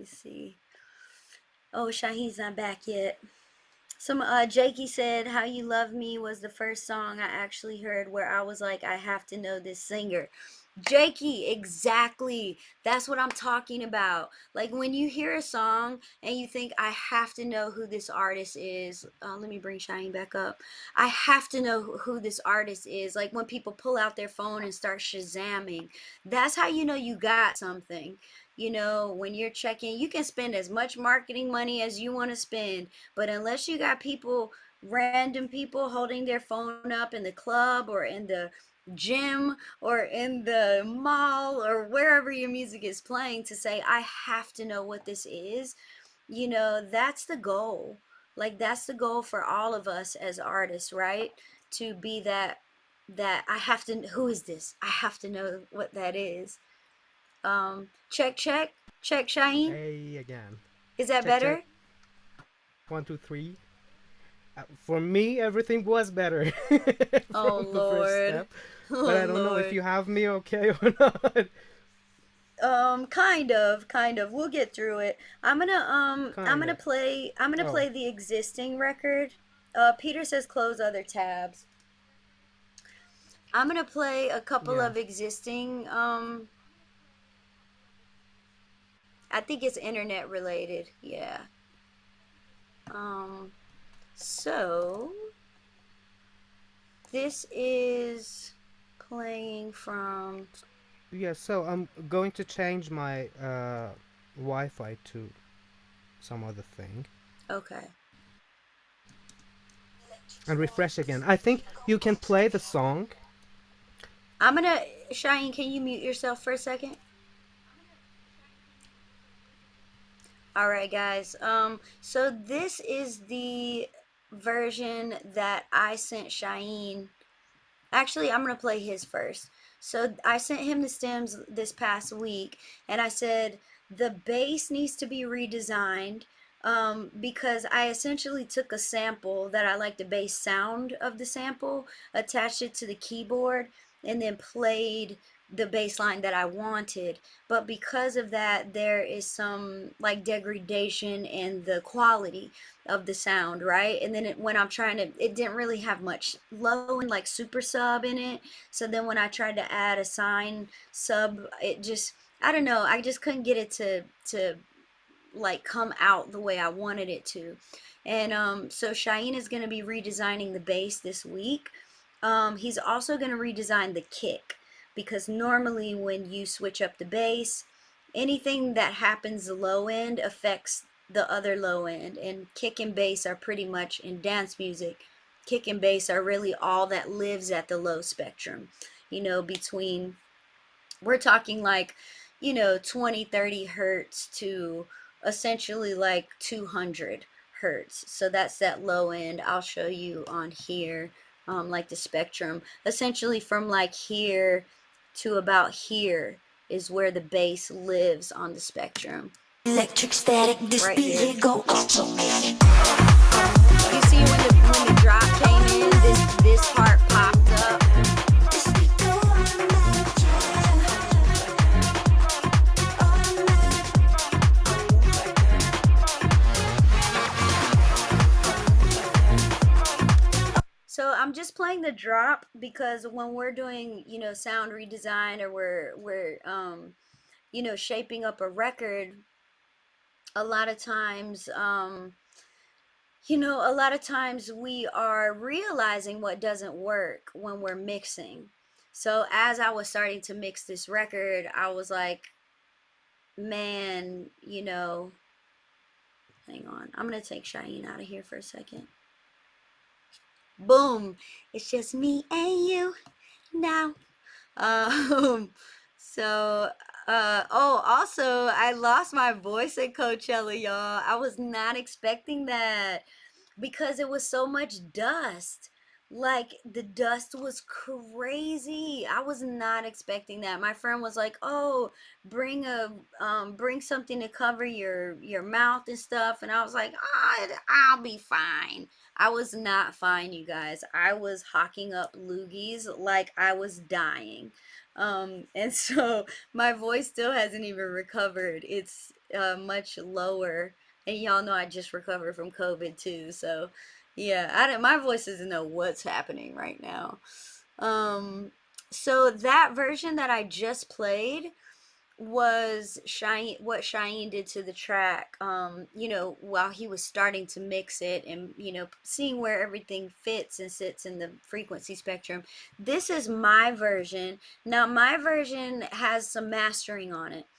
me see. Oh, Shaheen's not back yet. Some Jakey said "How You Love Me" was the first song I actually heard where I was like, I have to know this singer. Jakey, exactly. That's what I'm talking about. Like when you hear a song and you think, I have to know who this artist is. Let me bring Shaheen back up. I have to know who this artist is. Like when people pull out their phone and start shazamming. That's how you know you got something. You know, when you're checking, you can spend as much marketing money as you want to spend, but unless you got people, random people holding their phone up in the club or in the gym or in the mall or wherever your music is playing to say, I have to know what this is, you know, that's the goal. Like that's the goal for all of us as artists, right? To be that I have to, who is this? I have to know what that is. Check, check, check, Shaheen. Hey again. Is that Check, check. better? 1, 2, 3. For me, everything was better Oh from the first Lord. step. But Oh I don't know if Lord. you have me okay or not. Kind of. We'll get through it. Kinda. I'm gonna Oh, play the existing record. Peter says close other tabs. I'm gonna play a couple yeah. of existing. I think it's internet related. Yeah. Um, so this is playing from. Yeah, so I'm going to change my Wi-Fi to some other thing Okay. and refresh again. I think you can play the song. I'm gonna. Shine. Can you mute yourself for a second? All right, guys. So this is the version that I sent Shaheen. Actually, I'm gonna play his first. So I sent him the stems this past week, and I said the bass needs to be redesigned because I essentially took a sample that I like the bass sound of the sample, attached it to the keyboard, and then played the bass line that I wanted. But because of that, there is some like degradation in the quality of the sound, right? And then when I'm trying to, it didn't really have much low end like super sub in it. So then when I tried to add a sine sub, it just, I don't know, I just couldn't get it to like come out the way I wanted it to. And so Shaheen is going to be redesigning the bass this week. He's also going to redesign the kick because normally when you switch up the bass, anything that happens low end affects the other low end, and kick and bass are pretty much in dance music. Kick and bass are really all that lives at the low spectrum, you know, between, we're talking like, you know, 20, 30 hertz to essentially like 200 hertz. So that's that low end. I'll show you on here, like the spectrum. Essentially from like here to about here is where the bass lives on the spectrum. Electric static, this Right beat here. here go automatic. You see when the drop came in, this part popped up. This beat go automatic, So I'm just playing the drop because when we're doing, you know, sound redesign or we're you know, shaping up a record, a lot of times you know, a lot of times we are realizing what doesn't work when we're mixing. So as I was starting to mix this record, I was like, man, you know, hang on. I'm going to take Shaheen out of here for a second. Boom. It's just me and you now. Um, so, oh, also, I lost my voice at Coachella, y'all. I was not expecting that because it was so much dust. Like the dust was crazy. I was not expecting that. My friend was like, "Oh, bring something to cover your mouth and stuff." And I was like, I'll be fine." I was not fine, you guys. I was hawking up loogies like I was dying. And so my voice still hasn't even recovered. much lower. And y'all know I just recovered from COVID too, so yeah, I don't, my voice doesn't know what's happening right now. Um, so that version that I just played was Cheyenne, what Cheyenne did to the track, while he was starting to mix it and, seeing where everything fits and sits in the frequency spectrum. This is my version. Now, my version has some mastering on it.